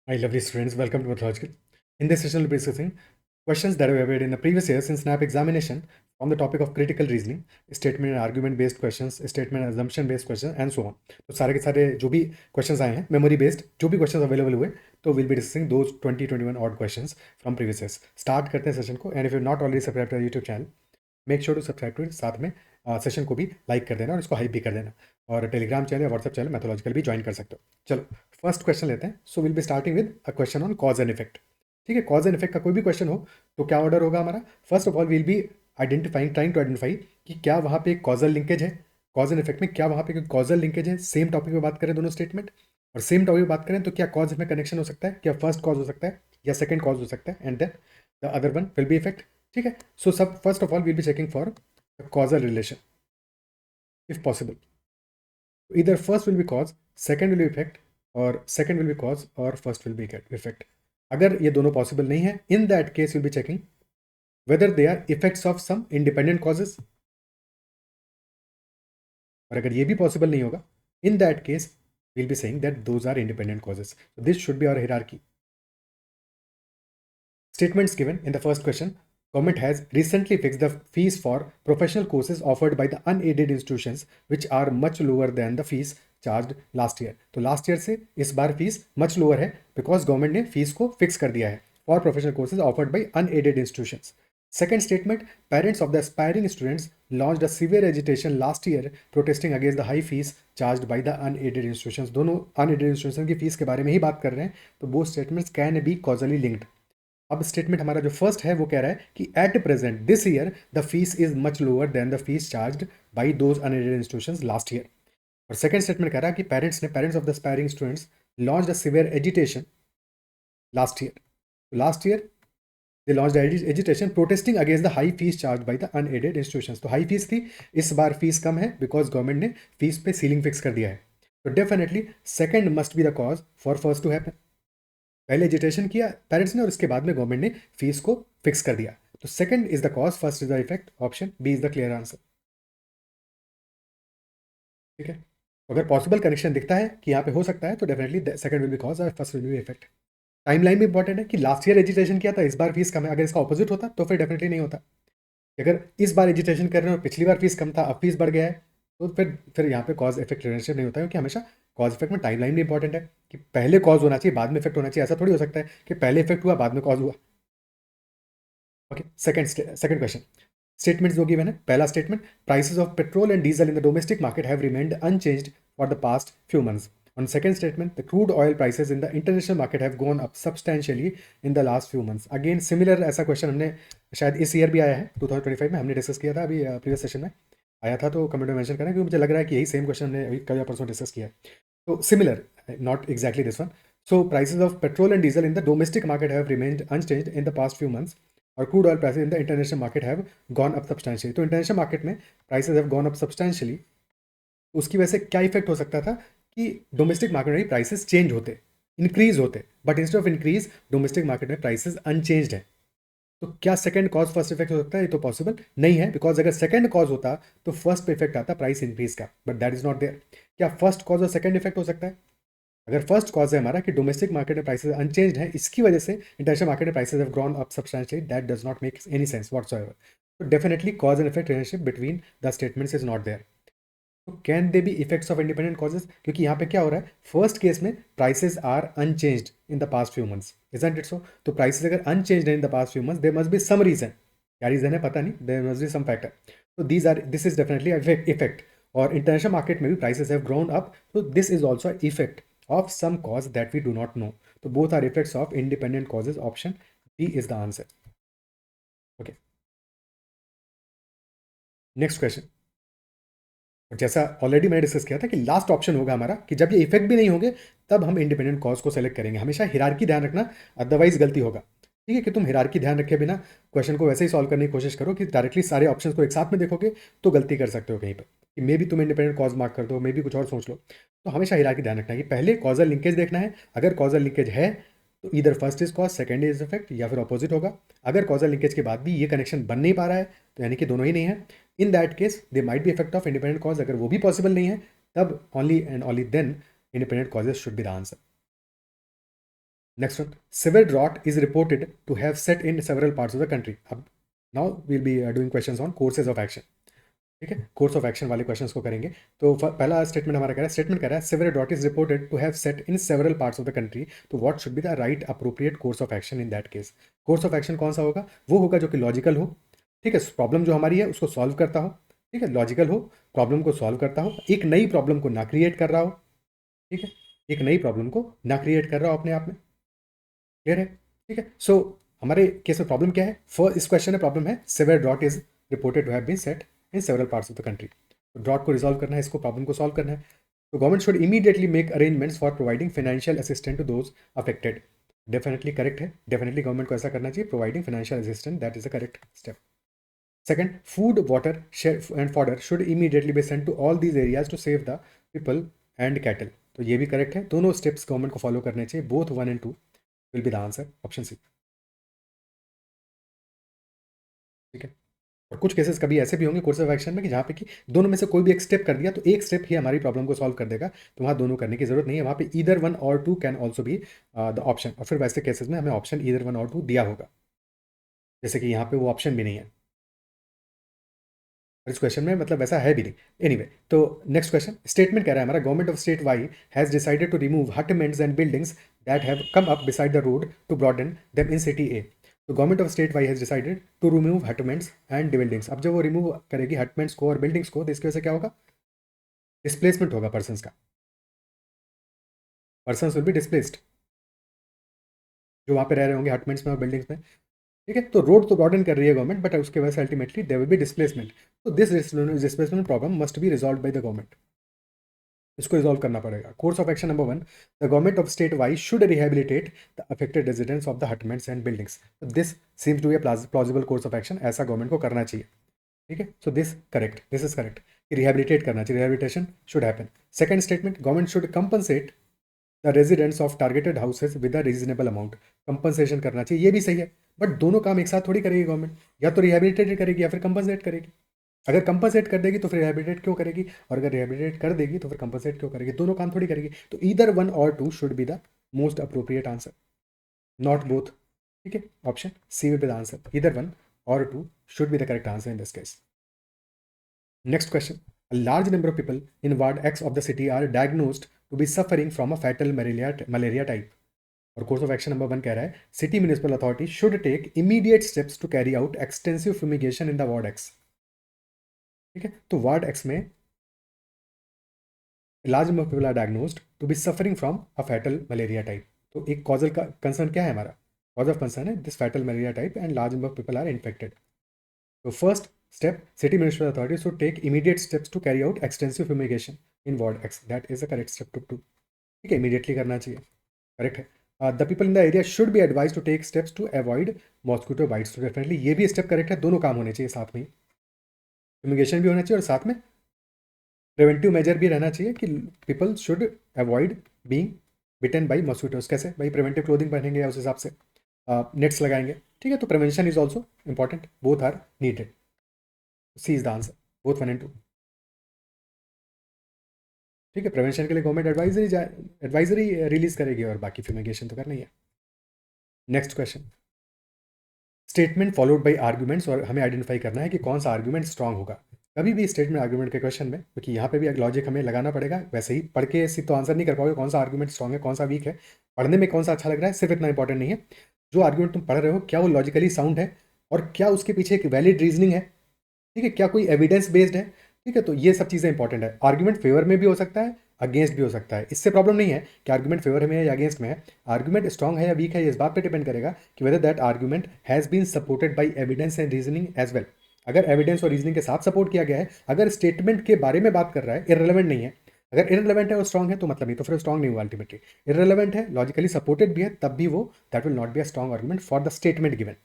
Hi, lovely students. Welcome to Mathological. In this session, we'll be discussing questions that were made in the previous years in SNAP examination on the topic of critical reasoning, statement and argument based questions, statement and assumption based questions, and so on. तो सारे के सारे जो भी questions आए हैं, memory based जो भी questions available हुए, तो we'll be discussing those 2021 odd questions from previous years. Start करते हैं session को, and if you're not already subscribed to our YouTube channel, make sure to subscribe to it. साथ में session को भी लाइक कर देना और इसको हाइप भी कर देना, और टेलीग्राम चैनल या व्हाट्सएप चैनल मैथोलॉजिकल भी ज्वाइन कर सकते हो। चलो फर्स्ट क्वेश्चन लेते हैं। So will be starting with a question on cause and effect. ठीक है, कॉज एंड इफेक्ट का कोई भी क्वेश्चन हो तो क्या ऑर्डर होगा हमारा? First of all will be trying to identify कि क्या वहाँ पे कॉजल लिंकेज है, कॉज एंड इफेक्ट में क्या वहाँ पे कॉजल लिंकेज है। सेम टॉपिक पे बात करें दोनों स्टेटमेंट, और सेम टॉपिक पे बात करें तो क्या कॉज में कनेक्शन हो सकता है, क्या फर्स्ट कॉज हो सकता है या सेकंड कॉज हो सकता है, and then the other one will be effect. ठीक है, सो सब first of all will be checking for causal relation if possible. Either first will be cause, second will be effect, or second will be cause, or first will be effect. अगर ये दोनों possible नहीं है, in that case you'll be checking whether they are effects of some independent causes, और अगर ये भी possible नहीं होगा, in that case we'll be saying that those are independent causes. So this should be our hierarchy. Statements given in the first question. Government has recently fixed the fees for professional courses offered by the unaided institutions, which are much lower than the fees charge last year. तो last year से इस बार fees much lower है because government ने fees को fix कर दिया है for professional courses offered by unaided institutions. Second statement, parents of the aspiring students launched a severe agitation last year protesting against the high fees charged by the unaided institutions. दोनों unaided institutions की fees के बारे में ही बात कर रहे हैं, तो both statements can be causally linked. अब स्टेटमेंट हमारा जो फर्स्ट है वो कह रहा है कि at present this year the fees is much lower than the fees charged bye those unaided institutions last year. और सेकंड स्टेटमेंट कह रहा है कि parents of the aspiring students launched a severe agitation last year. Last year they launched agitation protesting against the high fees charge by the unaided institutions. तो high fees थी, इस बार fees कम है बिकॉज गवर्नमेंट ने fees पे ceiling fix कर दिया है। तो definitely second must be the cause for first to happen. पहले एजिटेशन किया पेरेंट्स ने और उसके बाद में गवर्नमेंट ने फीस को फिक्स कर दिया। तो second is the cause, first is the effect. Option B is the clear answer. ठीक है, अगर पॉसिबल कनेक्शन दिखता है कि यहाँ पे हो सकता है तो definitely second will be cause और first will be effect. Timeline भी इंपॉर्टेंट है कि लास्ट ईयर एजिटेशन किया था, इस बार फीस कम है। अगर इसका ऑपोजिट होता तो फिर डेफिनेटली नहीं होता। अगर इस बार एजिटेशन कर रहे हैं और पिछली बार फीस कम था, अब फीस बढ़ गया है, तो फिर यहाँ पे कॉज इफेक्ट रिलेशनशिप नहीं होता है, क्योंकि हमेशा कॉज इफेक्ट में टाइमलाइन भी इंपॉर्टेंट है कि पहले कॉज होना चाहिए बाद में इफेक्ट होना चाहिए। ऐसा थोड़ी हो सकता है कि पहले इफेक्ट हुआ बाद में कॉज हुआ। Okay, second question. स्टेटमेंट्स जो गिवन है, पहला statement, prices of petrol and diesel in the domestic market have remained unchanged for the past few months. On second statement, the crude oil prices in the international market have gone up substantially in the last few months. Again similar ऐसा question हमने शायद इस year भी आया है 2025 में, हमने discuss किया था अभी प्रीवियस सेशन में आया था, तो कमेंट में मेंशन करें क्योंकि मुझे लग रहा है कि यही सेम क्वेश्चन हमने अभी कल या परसों डिस्कस किया है। तो similar, not exactly this one. So prices of petrol and diesel in the domestic market have remained unchanged in the past few months, और crude oil prices in the international market have gone up substantially. तो international market में prices have gone up substantially, उसकी वजह से क्या effect हो सकता था कि डोमेस्टिक मार्केट में प्राइसेस चेंज होते, इंक्रीज होते, but instead of increase domestic market में प्राइसेस अनचेंज्ड है। तो क्या सेकंड कॉज फर्स्ट इफेक्ट हो सकता है? ये तो पॉसिबल नहीं है, बिकॉज अगर सेकंड कॉज होता तो फर्स्ट पे इफेक्ट आता प्राइस इंक्रीज का, but that is not there. क्या फर्स्ट कॉज और सेकंड इफेक्ट हो सकता है? अगर फर्स्ट कॉज है हमारा कि डोमेस्टिक मार्केट में प्राइसेस अनचेंज्ड है, इसकी वजह से इंटरनेशनल मार्केट में prices have grown up substantially, that does not make any sense whatsoever. तो definitely cause and effect relationship between the statements is not there. तो can they be effects of independent causes, क्योंकि यहाँ पे क्या हो रहा है, फर्स्ट केस में prices are unchanged in the past few months, isn't it so? तो प्राइसेस अगर unchanged in the past few months, there must be some reason. क्या रीजन है पता नहीं, there must be some factor. तो this is definitely effect. और international market में भी प्राइसेस हैव ग्रोन अप, तो this is also effect of some cause that we do not know. तो both are effects of independent causes. Option D is the answer. Okay, next question. जैसा already मैंने discuss किया था कि last option होगा हमारा कि जब ये इफेक्ट भी नहीं होंगे तब हम इंडिपेंडेंट कॉज को सेलेक्ट करेंगे। हमेशा हिरार्की ध्यान रखना, अदरवाइज गलती होगा। ठीक है, कि तुम हिरार्की ध्यान रखे बिना क्वेश्चन को वैसे ही सॉल्व करने की कोशिश करो कि डायरेक्टली सारे ऑप्शन को एक साथ में देखोगे तो गलती कर सकते हो कहीं पर, कि मे भी तुम इंडिपेंडेंट कॉज मार्क कर दो, मे भी कुछ और सोच लो। तो हमेशा हिरार्की ध्यान रखना है कि पहले कॉजल लिंकेज देखना है। अगर कॉजल लिंकेज है तो इधर first is cause second is effect, या फिर अपोजिट होगा। अगर कॉजल लिंकेज के बाद भी ये कनेक्शन बन नहीं पा रहा है तो यानी कि दोनों ही नहीं है। In that case they might be effect of independent cause. अगर वो भी पॉसिबल नहीं है तब only and only then independent causes should be the answer. Next one, severe drought is reported to have set in several parts of the country. अब now will be doing questions on courses of action. ठीक है, course of action वाले questions को करेंगे. तो पहला statement हमारा कह रहा है, स्टेटमेंट कह रहा है severe drought is reported to have set in several parts of the country. तो what should be the right appropriate course of action in that case. Course of action कौन सा होगा? वो होगा जो कि लॉजिकल हो. ठीक है, प्रॉब्लम जो हमारी है उसको सॉल्व करता हो. ठीक है, लॉजिकल हो, प्रॉब्लम को सॉल्व करता हो, एक नई प्रॉब्लम को ना क्रिएट कर रहा हो. ठीक है, एक नई प्रॉब्लम को ना क्रिएट कर रहा हो अपने आप में. क्लियर है? ठीक है, सो हमारे केस में प्रॉब्लम क्या है? फर्स्ट इस क्वेश्चन में प्रॉब्लम है severe drought is reported to have been set in several parts of the country. Drought को रिजॉल्व करना है, इसको प्रॉब्लम को सॉल्व करना है. तो government should immediately make arrangements for providing financial assistant to those affected. Definitely correct है, definitely government को ऐसा करना चाहिए, providing financial assistant, that is the correct step. Second, food, water, and fodder should immediately be sent to all these areas to save the people and cattle. तो ये भी correct है, दोनों स्टेप्स गवर्नमेंट को फॉलो करने चाहिए. Both 1 and 2 will be the answer, option C. ठीक है, और कुछ केसेस कभी ऐसे भी होंगे कोर्स ऑफ एक्शन में कि जहाँ पे कि दोनों में से कोई भी एक स्टेप कर दिया तो एक स्टेप ही हमारी प्रॉब्लम को सॉल्व कर देगा. तो वहाँ दोनों करने की जरूरत नहीं है, वहाँ पे ईदर 1 और 2 can also B the option. और फिर वैसे केसेस में हमें ऑप्शन ईदर 1 और 2 दिया होगा, जैसे कि यहाँ पे वो ऑप्शन भी नहीं है. इस क्वेश्चन में मतलब वैसा है भी नहीं. एनीवे, तो नेक्स्ट क्वेश्चन, स्टेटमेंट कह रहा है हमारा, government of state Y has decided to remove hutments and buildings that have come up beside the road to broaden them in city A. तो government of state Y has decided to remove hutments and buildings. अब जब वो remove करेगी hutments को और buildings को, तो इसकी वजह से क्या होगा? डिस्प्लेसमेंट होगा पर्सनस का. पर्सनस विल बी डिस्प्लेस्ड जो वहाँ पे रह रहे होंगे हटमेंट्स में और बिल्डिंग्स में. ठीक है, तो रोड तो ब्रॉडन कर रही है गवर्नमेंट, बट उसके वजह से ultimately there will be displacement. तो this displacement problem must be resolve by the government. इसको रिजॉल्व करना पड़ेगा. Course of action number 1, the government of state Y should rehabilitate the affected residents of the hutments and buildings. This seems to be a plausible course of action. ऐसा government को करना चाहिए. ठीक है, so this correct, this is correct. Rehabilitate करना चाहिए, rehabilitation should happen. Second statement, government should compensate the residents of targeted houses with a reasonable amount. Compensation करना चाहिए, ये भी सही है, बट दोनों काम एक साथ थोड़ी करेगी गवर्नमेंट. या तो रिहेबिलिटेट करेगी या फिर कंपनसेट करेगी. अगर कंपनसेट कर देगी तो फिर रिहेबिलिटेट क्यों करेगी, और अगर रिहेबिलिटेट कर देगी तो फिर कंपनसेट क्यों करेगी? दोनों काम थोड़ी करेगी. तो ईदर 1 और 2 should be the most appropriate answer, not both. ठीक है, option C will be the answer. Either 1 और 2 should be the correct answer in this case. Next question. A large number of people in Ward X of the city are diagnosed to be suffering from a fatal malaria type. और course of action number 1 कह रहा है, city municipal authority should take immediate steps to carry out extensive fumigation in the ward X. ठीक है, तो ward X में large number of people are diagnosed to be suffering from a fatal malaria type. तो एक causal का concern क्या है हमारा? कॉज ऑफ कंसर्न है this fatal malaria type and large number of people are infected. तो first step, city municipal authorities should take immediate steps to carry out extensive fumigation in ward X. That is the correct step to do. ठीक है, immediately करना चाहिए, correct है. The people in the area should be advise to take steps to avoid mosquito bites. तो definitely ये भी step correct है, दोनों काम होने चाहिए साथ में. फ्यूमिगेशन भी होना चाहिए और साथ में प्रिवेंटिव मेजर भी रहना चाहिए कि people should avoid being bitten by mosquitoes. कैसे भाई? प्रिवेंटिव क्लोथिंग पहनेंगे या उस हिसाब से नेट्स लगाएंगे. ठीक है, तो prevention is also important, both are needed. C is the answer, both 1 and 2. ठीक है, प्रिवेंशन के लिए गवर्नमेंट एडवाइजरी रिलीज करेगी और बाकी फ्यूमिगेशन तो करना ही है. Next question, statement followed by arguments. और हमें आइडेंटिफाई करना है कि कौन सा आर्ग्यूमेंट स्ट्रांग होगा. कभी भी स्टेटमेंट आर्ग्यूमेंट के क्वेश्चन में, क्योंकि यहाँ पे भी एक लॉजिक हमें लगाना पड़ेगा. वैसे ही पढ़ के तो आंसर नहीं कर पाओगे कौन सा आर्ग्यूमेंट स्ट्रांग है कौन सा वीक है. पढ़ने में कौन सा अच्छा लग रहा है सिर्फ इतना इंपॉर्टेंट नहीं है. जो आर्ग्यूमेंट तुम पढ़ रहे हो क्या वो लॉजिकली साउंड है और क्या उसके पीछे एक वैलिड रीजनिंग है. ठीक है, क्या कोई एविडेंस बेस्ड है. ठीक है, तो ये सब चीज़ें इंपॉर्टेंट है. आर्ग्यूमेंट फेवर में भी हो सकता है, अगेंस्ट भी हो सकता है. इससे प्रॉब्लम नहीं है कि आर्ग्यूमेंट फेवर में है या अगेंस्ट में है. आर्ग्यूमेंट स्ट्रॉन्ग है या वीक है ये इस बात पे डिपेंड करेगा कि whether that argument has been supported by evidence and reasoning as well. अगर एविडेंस और रीजनिंग के साथ सपोर्ट किया गया है, अगर स्टेटमेंट के बारे में बात कर रहा है, इररिलेवेंट नहीं है. अगर इररिलेवेंट है और स्ट्रॉन्ग है तो मतलब नहीं, तो फिर स्ट्रॉन्ग नहीं हुआ अल्टीमेटली. इररिलेवेंट है, लॉजिकली सपोर्टेड भी है, तब भी वो that will not be a strong argument for the statement given.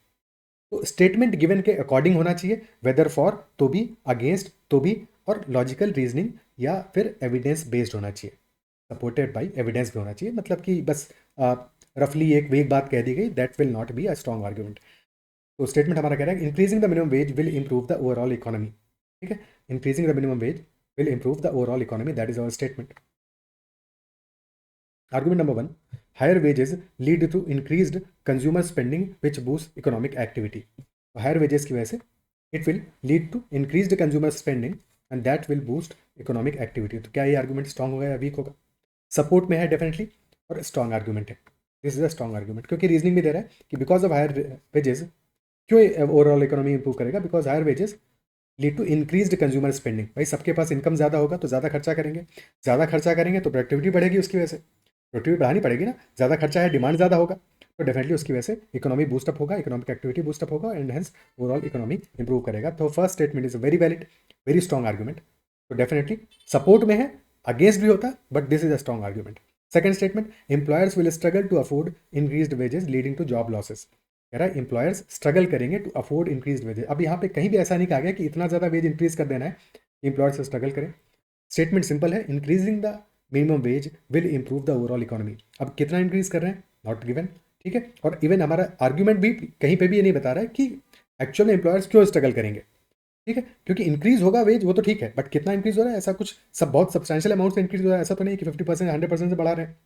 तो स्टेटमेंट गिवन के अकॉर्डिंग होना चाहिए, वेदर फॉर तो भी, अगेंस्ट तो भी, और लॉजिकल रीजनिंग या फिर एविडेंस बेस्ड होना चाहिए. सपोर्टेड बाय एविडेंस भी होना चाहिए. मतलब कि बस रफली एक बात कह दी गई, that will not be a strong argument. तो स्टेटमेंट हमारा कह रहा है increasing the minimum wage will improve the overall economy. ठीक है, increasing the minimum wage will improve the overall economy, that is our statement. Argument number 1, higher wages lead to increased consumer spending which boost economic activity. Higher wages की वजह से it will lead to increased consumer spending and that will boost economic activity. तो क्या ये argument strong होगा या week होगा? Support में है डेफिनेटली, और स्ट्रॉन्ग आर्गूमेंट है। This is a strong argument, क्योंकि रीजनिंग भी दे रहा है कि बिकॉज ऑफ हायर वेजेस क्यों ओवरऑल इकोनॉमी इंप्रूव करेगा, because higher wages lead to increased consumer spending. भाई सबके पास इनकम ज़्यादा होगा तो ज़्यादा खर्चा करेंगे, ज़्यादा खर्चा करेंगे तो प्रोडक्टिविटी बढ़ेगी, उसकी वजह से प्रोडक्टिविटी बढ़ानी पड़ेगी ना, ज़्यादा खर्चा है, डिमांड ज़्यादा होगा, तो डेफिनेटली उसकी वजह से इकोनॉमी बूस्टअप होगा, इकोनॉमिक एक्टिविटी बूस्टअप होगा and hence overall economy improve करेगा। तो first statement is very valid, very strong argument. तो डेफिनेटली सपोर्ट में है, अगेंस्ट भी होता, but this is a strong argument. Second statement, employers will struggle to afford increased wages leading to job losses. कह रहा है एम्प्लॉयर्स स्ट्रगल करेंगे to afford increase wages. अब यहाँ पे कहीं भी ऐसा नहीं कहा गया कि इतना ज़्यादा वेज इंक्रीज कर देना है कि एम्प्लॉयर्स स्ट्रगल करें। स्टेटमेंट सिंपल है, increasing the minimum wage will improve the overall economy. अब कितना इंक्रीज कर रहे हैं, नॉट गिवन, ठीक है। और इवन हमारा आर्ग्यूमेंट भी कहीं पे भी ये नहीं बता रहा है कि एक्चुअल में एम्प्लॉयर्स क्यों स्ट्रगल करेंगे, ठीक है, क्योंकि इंक्रीज होगा वेज वो तो ठीक है, बट कितना इंक्रीज हो रहा है, ऐसा कुछ सब बहुत सब्सटेंशियल अमाउंट से इंक्रीज हो रहा है, ऐसा तो नहीं कि 50% 100% से बढ़ा रहे हैं,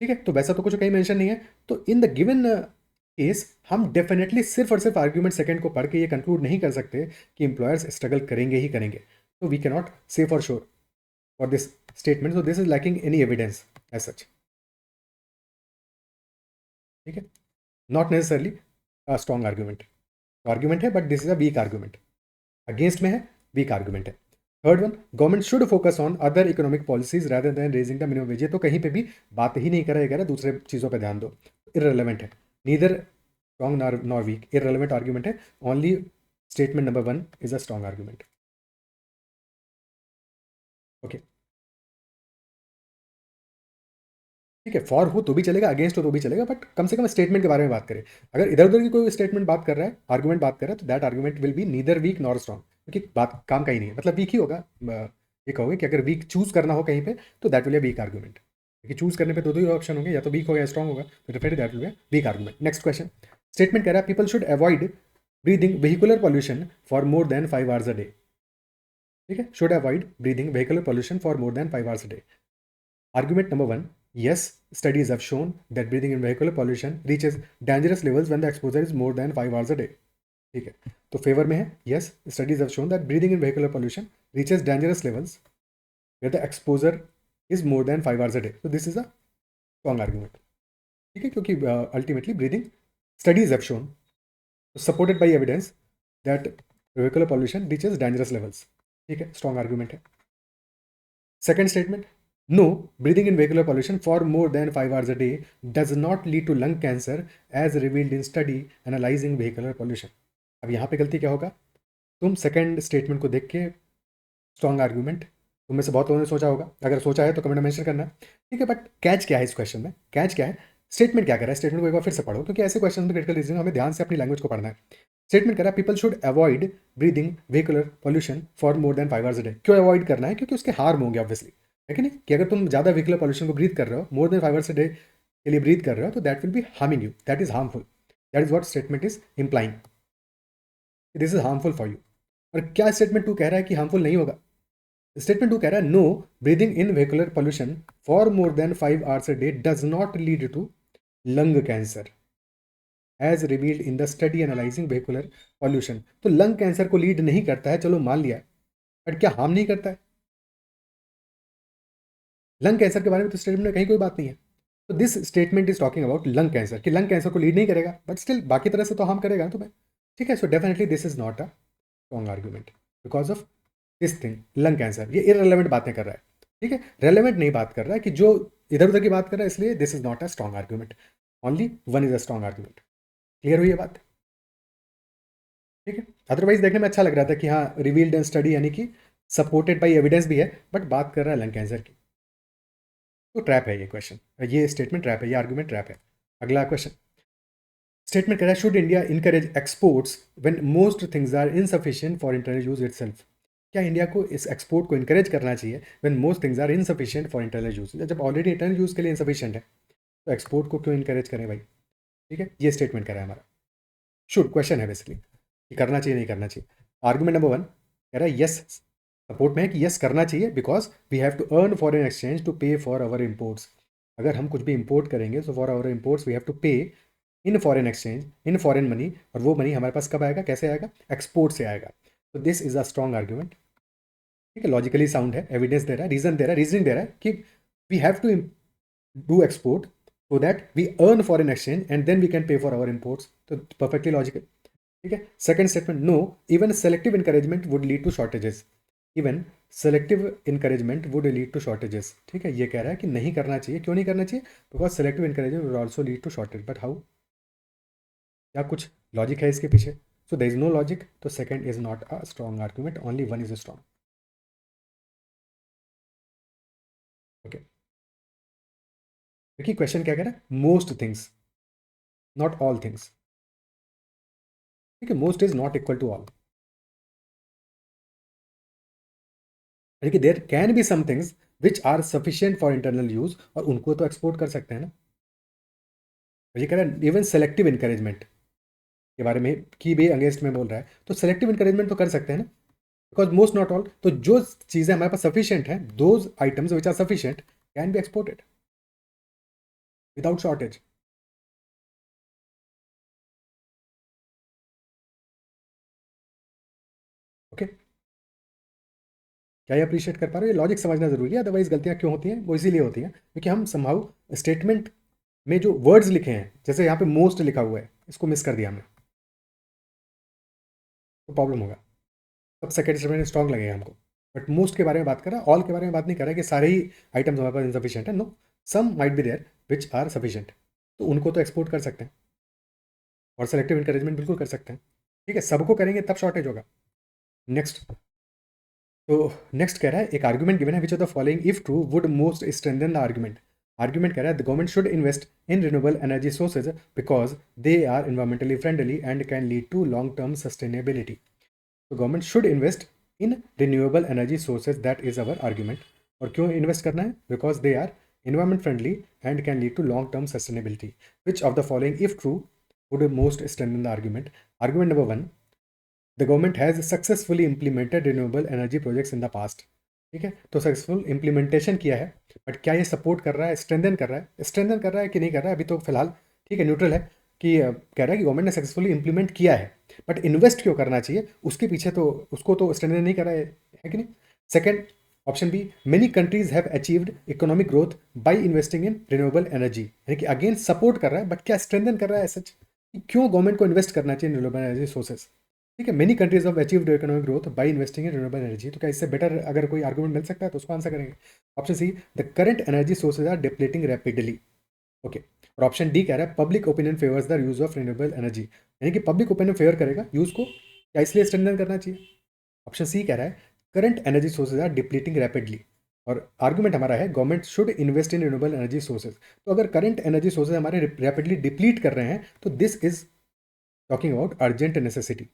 ठीक है। तो वैसा तो कुछ कहीं मेंशन नहीं है। तो इन द गिवन केस हम डेफिनेटली सिर्फ और सिर्फ आर्ग्यूमेंट सेकंड को पढ़ के ये कंक्लूड नहीं कर सकते कि एम्प्लॉयर्स स्ट्रगल करेंगे ही करेंगे। तो we can not say for sure for this statement, so this is lacking any evidence as such, ठीक है, not necessarily strong argument. Argument है but this is a weak argument, against में है, weak argument है। Third one, government should focus on other economic policies rather than raising the minimum wage. तो कहीं पे भी बात ही नहीं करेगा, दूसरे चीज़ों पे ध्यान दो, इररिलेवेंट है, neither strong nor weak, irrelevant argument है। Only statement number 1 is a strong argument. Okay, ठीक है, फॉर हो तो भी चलेगा, अगेंस्ट हो तो भी चलेगा, बट कम से कम स्टेटमेंट के बारे में बात करें। अगर इधर उधर की कोई स्टेटमेंट बात कर रहा है, आर्गूमेंट बात कर रहा है, तो that argument will be neither weak nor strong, क्योंकि बात काम का ही नहीं है, मतलब वीक ही होगा। ये कहोगे कि अगर वीक चूज करना हो कहीं पे तो that will be weak argument, क्योंकि चूज करने पे दो ही ऑप्शन होंगे, या तो वीक होगा या स्ट्रॉन्ग होगा, तो definitely that will be weak argument. Next question, statement कह रहा है people should avoid breathing vehicular pollution for more than 5 hours a day, ठीक है, should avoid breathing vehicular pollution for more than 5 hours a day। Argument number one, yes, studies have shown that breathing in vehicular pollution reaches dangerous levels when the exposure is more than 5 hours a day। ठीक है, तो favour में है, yes, studies have shown that breathing in vehicular pollution reaches dangerous levels where the exposure is more than 5 hours a day। So this is a strong argument, ठीक है, क्योंकि ultimately breathing studies have shown supported by evidence that vehicular pollution reaches dangerous levels, ठीक है, strong argument है। Second statement, no, breathing in vehicular pollution for more than 5 hours a day does not lead to lung cancer as revealed in study analyzing vehicular pollution। अब यहाँ पे गलती क्या होगा, तुम सेकंड स्टेटमेंट को देख के स्ट्रॉन्ग आर्गूमेंट, तुम में से बहुत लोगों ने सोचा होगा, अगर सोचा है तो कमेंट में मेंशन करना, ठीक है। बट कैच क्या है इस क्वेश्चन में, कैच क्या है, स्टेटमेंट क्या कर रहा है, स्टेटमेंट को एक बार फिर से पढ़ो, क्योंकि ऐसे क्वेश्चन में क्रिटिकल रीजनिंग हमें ध्यान से अपनी लैंग्वेज को पढ़ना है। स्टेटमेंट कह रहा है people should avoid breathing vehicular pollution for more than 5 hours a day। क्यों अवॉइड करना है, क्योंकि उसके हार्म होंगे ऑब्वियसली, है कि नहीं, कि अगर तुम ज़्यादा व्हीकुलर पॉल्यूशन को ब्रीथ कर रहे हो, मोर देन 5 hours a day के लिए ब्रीथ कर रहे हो, तो that will be harming you, that is harmful, that is what statement is implying, this is harmful for you. और क्या स्टेटमेंट टू कह रहा है कि हार्मफुल नहीं होगा, स्टेटमेंट टू कह रहा है no, breathing in vehicular pollution for more than 5 hours a day does not lead to lung cancer as revealed in the study analysing vehicular pollution. तो लंग कैंसर को लीड नहीं करता है, चलो मान लिया, बट क्या हार्म नहीं करता है, लंग कैंसर के बारे में तो स्टेटमेंट में कहीं कोई बात नहीं है। तो this statement is talking about lung cancer, कि लंग कैंसर को लीड नहीं करेगा, बट स्टिल बाकी तरह से तो हार्म करेगा ना तुम्हें, ठीक है। So definitely this is not a strong argument because of this thing, lung cancer, ये इररिलेवेंट बातें कर रहा है, ठीक है, रेलेवेंट नहीं बात कर रहा है, कि जो इधर उधर की बात कर रहा है, इसलिए this is not a strong argument, only one is a strong argument. Clear हुई ये बात, ठीक है। अदरवाइज देखने में अच्छा लग रहा था कि हाँ रिवील्ड एंड स्टडी, यानी कि सपोर्टेड बाई एविडेंस भी है, बट बात कर रहा है लंग कैंसर की। तो ट्रैप है ये क्वेश्चन, ये स्टेटमेंट ट्रैप है, ये आर्गुमेंट ट्रैप है। अगला क्वेश्चन, स्टेटमेंट कह रहा है should India encourage exports when most things are insufficient for internal use itself. क्या इंडिया को इस एक्सपोर्ट को इनकरेज करना चाहिए when most things are insufficient for internal use, जब ऑलरेडी इंटरनल यूज के लिए इनसफिशिएंट है, तो एक्सपोर्ट को क्यों इनकरेज करें भाई, ठीक है, ये स्टेटमेंट कह रहा है हमारा। शुड क्वेश्चन है बेसिकली कि करना चाहिए नहीं करना चाहिए। आर्गुमेंट नंबर 1 कह रहा है यस, सपोर्ट में है कि यस करना चाहिए, because we have to earn foreign exchange to pay for our imports. अगर हम कुछ भी इंपोर्ट करेंगे so for our imports we have to pay in foreign exchange, in foreign money, और वो मनी हमारे पास कब आएगा, कैसे आएगा, एक्सपोर्ट से आएगा। तो this is a strong argument. ठीक है, लॉजिकली साउंड है, एविडेंस दे रहा है, रीजन दे रहा है, रीजनिंग दे रहा है कि we have to do export so that we earn foreign exchange and then we can pay for our imports. तो perfectly logical. ठीक है, second statement, no even selective encouragement would lead to shortages. Even selective encouragement would lead to shortages. ठीक है, ये कह रहा है कि नहीं करना चाहिए। क्यों नहीं करना चाहिए? Because selective encouragement would also lead to shortage. But how? क्या कुछ लॉजिक है इसके पीछे? So there is no logic, तो second is not a strong argument, only one is strong. Okay, देखिए क्वेश्चन क्या कह रहा है, most things not all things. ठीक है, most is not equal to all. देखिए there can be some things which are sufficient for internal use, और उनको तो एक्सपोर्ट कर सकते हैं ना। और ये कह रहा है इवन सेलेक्टिव इंकरेजमेंट के बारे में की भी अगेंस्ट में बोल रहा है, तो सेलेक्टिव इंकरेजमेंट तो कर सकते हैं ना, बिकॉज मोस्ट नॉट ऑल, तो जो चीज़ें हमारे पास सफिशिएंट हैं, those items which are sufficient can be exported without shortage. Okay, क्या ये अप्रिशिएट कर पा रहे हो? ये लॉजिक समझना जरूरी है, अदरवाइज गलतियां क्यों होती हैं? वो इसीलिए होती हैं क्योंकि हम समहाउ स्टेटमेंट में जो वर्ड्स लिखे हैं, जैसे यहाँ पे मोस्ट लिखा हुआ है, इसको मिस कर दिया हमने, तो प्रॉब्लम होगा। तब सेकेंड स्टेटमेंट स्ट्रॉन्ग लगेगा हमको। बट मोस्ट के बारे में बात कर रहा है, ऑल के बारे में बात नहीं कर रहा है कि सारे ही आइटम्स हमारे पास इनसफिशियंट है। No, some might be there which are sufficient, तो उनको तो एक्सपोर्ट कर सकते हैं, और सेलेक्टिव इंकरेजमेंट बिल्कुल कर सकते हैं। ठीक है, सबको करेंगे तब शॉर्टेज होगा। नेक्स्ट, तो नेक्स्ट कह रहा है एक आर्ग्यूमेंट गिवन है, which of the following if true would most strengthen the argument. Argument कह रहा है the government should invest in renewable energy sources because they are environmentally friendly and can lead to long term sustainability. तो government should invest in renewable energy sources, that is our argument. और क्यों invest करना है? Because they are environment friendly and can lead to long term sustainability. Which of the following if true would most strengthen the argument? Argument number 1, the government has successfully implemented renewable energy projects in the past. ठीक है, तो successful implementation किया है, but क्या ये support कर रहा है, स्ट्रेंथन कर रहा है, स्ट्रेंथन कर रहा है कि नहीं कर रहा है, अभी तो फिलहाल ठीक है, न्यूट्रल है। कि कह रहा है कि गवर्नमेंट ने सक्सेसफुली इंप्लीमेंट किया है, बट इन्वेस्ट क्यों करना चाहिए उसके पीछे, तो उसको तो स्ट्रेंथन नहीं कर रहा है कि नहीं। Second option B, many countries have achieved economic growth by investing in renewable energy, यानी कि अगेन सपोर्ट कर रहा है, बट क्या स्ट्रेंथन कर रहा है सच, क्यों गवर्नमेंट को इन्वेस्ट करना चाहिए रिन्यूएबल एनर्जी सोर्सेज। ठीक है, many countries of achieved economic growth by investing in renewable energy, तो क्या इससे बेटर अगर कोई आर्गुमेंट मिल सकता है तो उसको आंसर करेंगे। Option C, the current energy sources are depleting rapidly. Okay, और ऑप्शन डी कह रहा है public opinion favours the use of renewable energy, यानी कि पब्लिक ओपिनियन फेवर करेगा यूज को, क्या इसलिए स्ट्रेंथन करना चाहिए। ऑप्शन सी कह रहा है current energy sources are depleting rapidly, और आर्गुमेंट हमारा है government should invest in renewable energy sources. तो अगर करंट एनर्जी सोर्सेज हमारे रैपिडली डिप्लीट कर रहे हैं, तो this is talking about urgent necessity.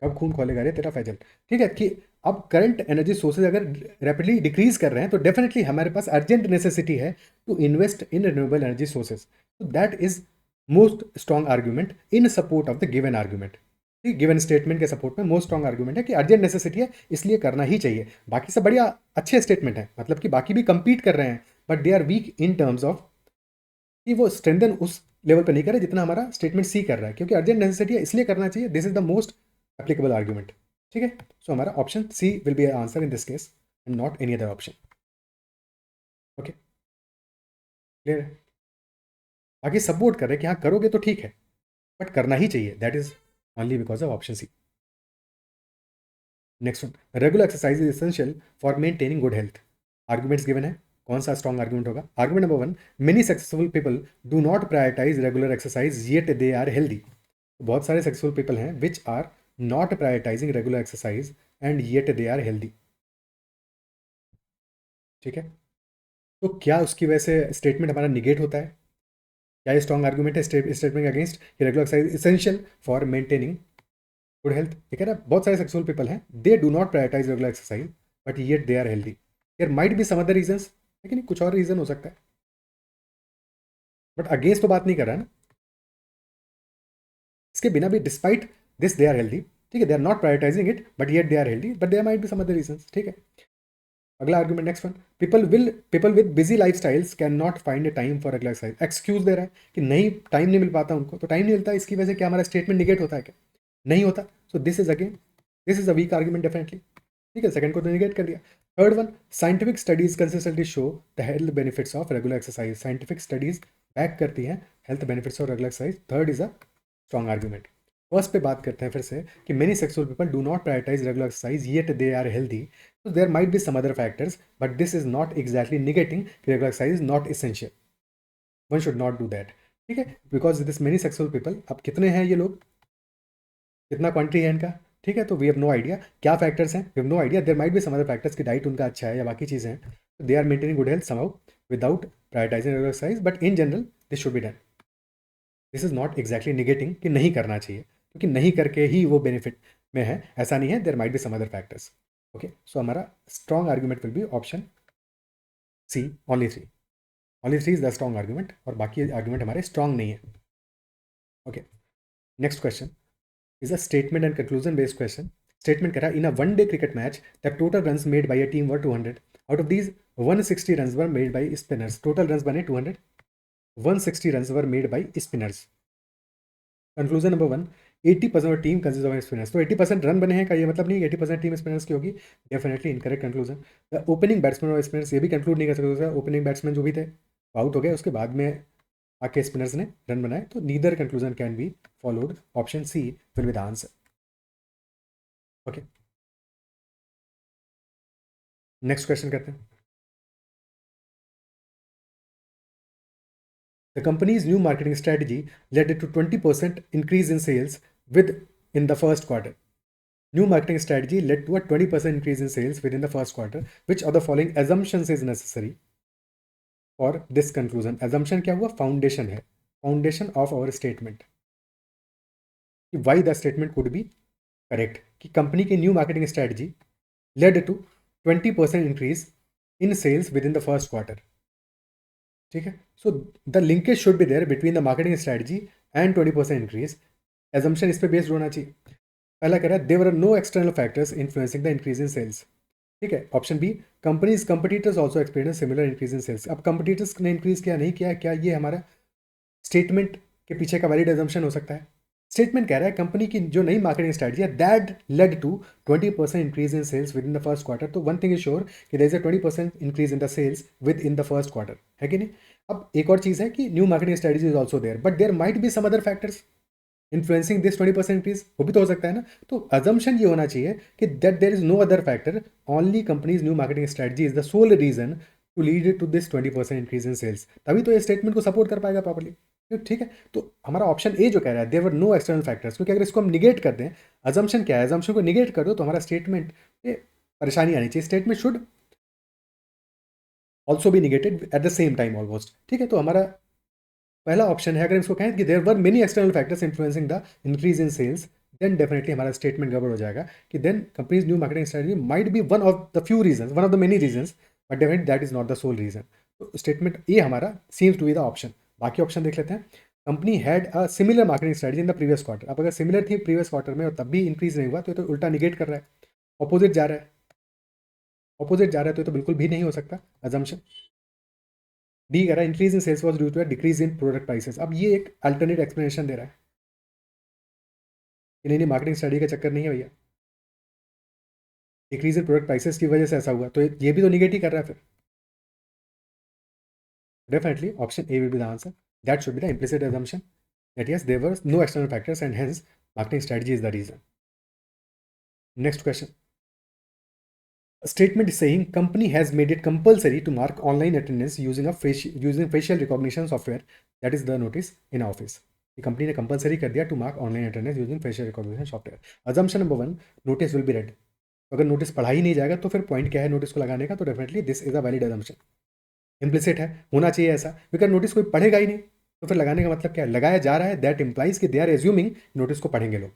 कब खून खोलेगा रे तेरा फैजल। ठीक है, कि अब करंट एनर्जी सोर्सेज अगर रैपिडली डिक्रीज कर रहे हैं, तो डेफिनेटली हमारे पास अर्जेंट नेसेसिटी है to invest in renewable energy sources. तो that is most strong argument in support of the given argument. ठीक, गिवन स्टेटमेंट के सपोर्ट में मोस्ट स्ट्रॉन्ग आर्ग्यूमेंट है कि अर्जेंट नेसेसिटी है, इसलिए करना ही चाहिए। बाकी सब बढ़िया अच्छे स्टेटमेंट है, मतलब कि बाकी भी कंपीट कर रहे हैं, but they are weak in terms of कि वो स्ट्रेंथन उस लेवल पर नहीं करे जितना हमारा स्टेटमेंट सी कर रहा है, क्योंकि अर्जेंट नेसेसिटी है इसलिए करना चाहिए। This is the most applicable argument. ठीक है, सो हमारा option C will be answer in this case and not any other option. Okay, clear है? बाकी सपोर्ट कर रहे हैं कि हाँ करोगे तो ठीक है, बट करना ही चाहिए, that is only because of option C. Next one, regular exercise is essential for maintaining good health. Arguments given है, कौन सा स्ट्रॉन्ग आर्ग्यूमेंट होगा? Argument number 1, many successful people do not prioritise regular exercise yet they are healthy. बहुत सारे successful people हैं which are not prioritising regular exercise and yet they are healthy. ठीक है, तो क्या उसकी वजह से स्टेटमेंट हमारा निगेट होता है? क्या ये स्ट्रॉन्ग आर्ग्यूमेंट है स्टेटमेंट के अगेंस्ट कि regular exercise essential for maintaining good health? ये कह रहा है बहुत सारे सक्सेसफुल पीपल हैं, they do not prioritise regular exercise but yet they are healthy. There might be some other reasons, लेकिन कुछ और रीजन हो सकता है, बट अगेंस्ट तो बात नहीं कर रहा है ना। इसके बिना भी despite this they are healthy, ठीक है, they are not prioritising it but yet they are healthy, but there might be some other reasons. ठीक है, अगला argument, next one, people with busy lifestyles can not find a time for regular exercise. Excuse दे रहा है कि नहीं, time नहीं मिल पाता उनको, तो टाइम नहीं मिलता, इसकी वजह से क्या हमारा स्टेटमेंट निगेट होता है क्या? नहीं होता। So this is a weak argument definitely. ठीक है, सेकंड को तो निगेट कर दिया। Third one, scientific studies consistently show the health benefits of regular exercise. Scientific studies back करती हैं health benefits of regular exercise. Third is a strong argument. First पे बात करते हैं फिर से कि many successful people do not prioritise regular exercise yet they are healthy, so there might be some other factors, but this is not exactly negating regular exercise is not essential. One should not do that. ठीक है, because this many successful people, अब कितने हैं ये लोग, कितना quantity है इनका? ठीक है, तो वी हैव नो आइडिया क्या फैक्टर्स हैं, we have no idea, there might be some other factors कि डाइट उनका अच्छा है या बाकी चीज़ें हैं, they are maintaining good health somehow without prioritising exercise, but in general this should be done. This is not exactly negating कि नहीं करना चाहिए, क्योंकि नहीं करके ही वो बेनिफिट में है, ऐसा नहीं है, there might be some other factors. Okay, so हमारा strong argument will be option C, only three. Only three is the strong argument, और बाकी आर्ग्यूमेंट हमारे स्ट्रॉन्ग नहीं है। Okay, next question is a statement and conclusion based question. Statement कह रहा है, in a one day cricket match the total runs made by a team were 200. Out of these 160 runs were made by spinners. Total runs बने 200, 160 runs were made by spinners. Conclusion number one, 80% of team consists of spinners. तो 80% run बने हैं का ये मतलब नहीं 80% team spinners की होगी, definitely incorrect conclusion. The opening batsman और स्पिनर्स, ये भी कंक्लूड नहीं कर सकते, ओपनिंग बैट्समैन जो भी थे आउट हो गए, उसके बाद में आके स्पिनर्स ने रन बनाए, तो neither conclusion can be followed, option C will be the answer. Okay, next question करते हैं। The company's new marketing strategy led to 20% increase in sales within the first quarter. New marketing strategy led to a 20% increase in sales within the first quarter. Which of the following assumptions is necessary for this conclusion? Assumption क्या हुआ? Foundation है, foundation of our statement, कि why the statement could be correct, कि company की new marketing strategy led to 20% increase in sales within the first quarter. ठीक है, so the linkage should be there between the marketing strategy and 20% increase. Assumption इस पर based होना चाहिए। पहला कह रहा है there are no external factors influencing the increase in sales. ठीक है, option B, company's competitors also experience similar increase in sales. अब कंपटीटर्स ने इंक्रीज किया नहीं किया, क्या ये हमारा स्टेटमेंट के पीछे का वैलिड एजम्पशन हो सकता है? स्टेटमेंट कह रहा है कंपनी की जो नई मार्केटिंग स्ट्रेटजी है that led to 20% increase in sales within the first quarter. तो वन थिंग इज श्योर कि there is a 20% increase in the sales within the first quarter, है कि नहीं? अब एक और चीज़ है कि new marketing strategy is also there, but there might be some other factors influencing this 20% increase, वो भी तो हो सकता है ना। तो अजम्पशन ये होना चाहिए कि that there is no other factor, only company's new marketing strategy is the sole reason to lead to this 20% increase in sales, तभी तो ये स्टेटमेंट को सपोर्ट कर पाएगा प्रॉपर्ली। ठीक है, तो हमारा ऑप्शन ए जो कह रहा है there were no external factors, क्योंकि अगर इसको हम निगेट कर दें, अजम्पशन क्या है, अजम्पशन को निगेट कर दो तो हमारा स्टेटमेंट पे परेशानी आनी चाहिए, statement should also be negated at the same time almost. ठीक है, तो हमारा पहला ऑप्शन है, अगर इसको कहें कि there were many external factors influencing the increase in sales, then definitely हमारा स्टेटमेंट गड़बड़ हो जाएगा, कि then company's new marketing strategy might be one of the few reason, one of the many reason, but definitely that is not the sole reason. तो statement A हमारा seems to be the option. बाकी option देख लेते हैं। Company had a similar marketing strategy in the previous quarter. अब अगर similar थी previous quarter में और तब भी इंक्रीज नहीं हुआ, तो ये तो उल्टा निगेट कर रहा है, ऑपोजिट जा रहा है, ऑपोजिट जा रहा है, तो ये तो बिल्कुल भी नहीं हो सकता अजम्पशन। डी कह रहा है increase in sales was due to decrease in product prices. अब ये एक अल्टरनेट एक्सप्लेनेशन दे रहा है कि नहीं नहीं, मार्केटिंग स्टडी का चक्कर नहीं है भैया, डिक्रीज इन प्रोडक्ट प्राइसेस की वजह से ऐसा हुआ, तो ये भी तो निगेटिव कर रहा है फिर। Definitely option A will be the answer, that should be the implicit assumption that yes there were no external factors and hence marketing strategy is the reason. Next question. A statement is saying company has made it compulsory to mark online attendance using facial recognition software, that is the notice in office. ये company ने compulsory कर दिया to mark online attendance using facial recognition software. Assumption number one, notice will be read. तो अगर notice पढ़ा ही नहीं जाएगा तो फिर पॉइंट क्या है नोटिस को लगाने का? तो definitely this is a valid assumption, implicit है, होना चाहिए ऐसा, क्योंकि नोटिस कोई पढ़ेगा ही नहीं तो फिर लगाने का मतलब क्या है? लगाया जा रहा है, दैट इंप्लाइज कि दे आर एज्यूमिंग नोटिस को पढ़ेंगे लोग।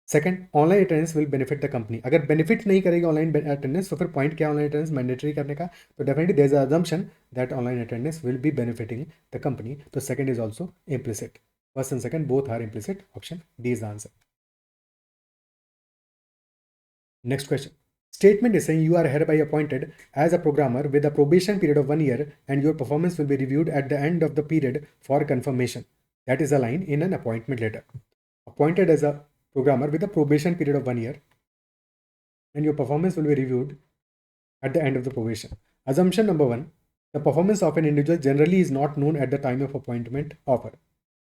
Second, online attendance will benefit the company. अगर बेनिफिट नहीं करेगी ऑनलाइन अटेंडेंस तो फिर पॉइंट क्या ऑनलाइन अटेंडेंस मैंडेटरी करने का? तो definitely there is a assumption that online attendance will be benefiting the company, तो second is also implicit. First and second both are implicit, option D is the answer. Next question. Statement is saying you are hereby appointed as a programmer with a probation period of 1 year and your performance will be reviewed at the end of the period for confirmation. That is a line in an appointment letter. Appointed as a programmer with a probation period of 1 year and your performance will be reviewed at the end of the probation. Assumption number 1, the performance of an individual generally is not known at the time of appointment offer.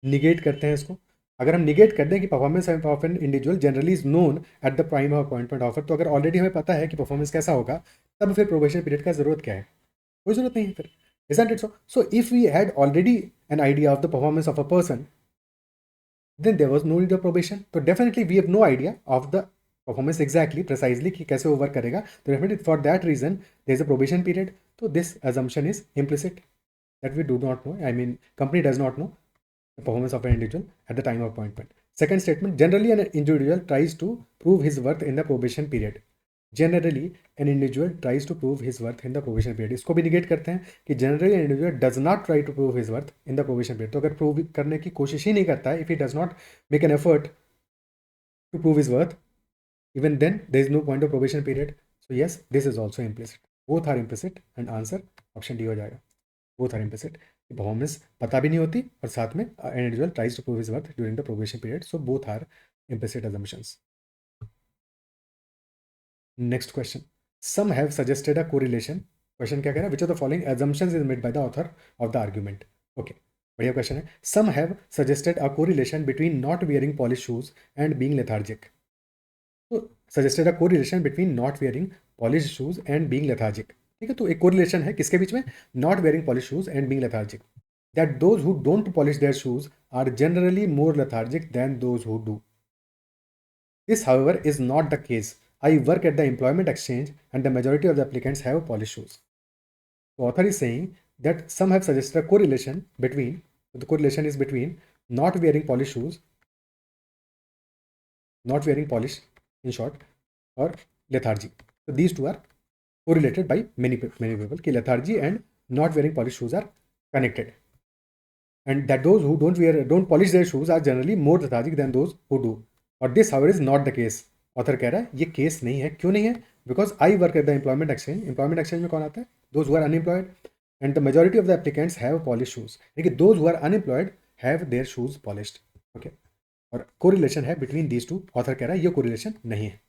Negate करते हैं इसको. अगर हम negate कर दें कि performance of an individual generally is known at the prime of appointment offer, तो अगर ऑलरेडी हमें पता है कि परफॉर्मेंस कैसा होगा, तब फिर प्रोबेशन पीरियड का जरूरत क्या है? कोई जरूरत नहीं है फिर. Isn't it so? So if we had already an idea of the performance of a person, then there was no need of probation. So definitely we have no idea of the performance exactly, precisely कि कैसे वो work करेगा. तो definitely for that reason there is a probation period. So this assumption is implicit that we do not know. I mean, company does not know the performance of an individual at the time of appointment. Second statement, generally an individual tries to prove his worth in the probation period. Generally an individual tries to prove his worth in the probation period. इसको भी negate करते हैं कि generally an individual does not try to prove his worth in the probation period. तो अगर prove करने की कोशिश ही नहीं करता है, if he does not make an effort to prove his worth, even then there is no point of probation period. So yes, this is also implicit. Both are implicit and answer option D हो जाएगा. Both are implicit. Performance पता भी नहीं होती और साथ में an individual tries to prove his worth during the probation period. So both are implicit assumptions. Next question. Some have suggested a correlation. Question क्या कह रहा है? Which of the following assumptions is made by the author of the argument? Okay. बढ़िया question है. Some have suggested a correlation between not wearing polished shoes and being lethargic. तो suggested a correlation between not wearing polished shoes and being lethargic. ठीक है, तो एक correlation है किसके बीच में? Not wearing polish shoes and being lethargic. That those who don't polish their shoes are generally more lethargic than those who do. This however is not the case. I work at the employment exchange and the majority of the applicants have polished shoes. The author is saying that some have suggested a correlation between, the correlation is between not wearing polished shoes, not wearing polish in short, or lethargy. So these two are correlated by many people कि lethargy and not wearing polished shoes are connected, and that those who don't polish their shoes are generally more lethargic than those who do. और this however is not the case. Author कह रहा है ये case नहीं है. क्यों नहीं है? Because I work at the employment exchange. Employment exchange में कौन आता है? Those who are unemployed and the majority of the applicants have polish shoes. देखिए those who are unemployed have their shoes polished. Okay, और correlation है between these two. Author कह रहा है ये कोरिलेशन नहीं है.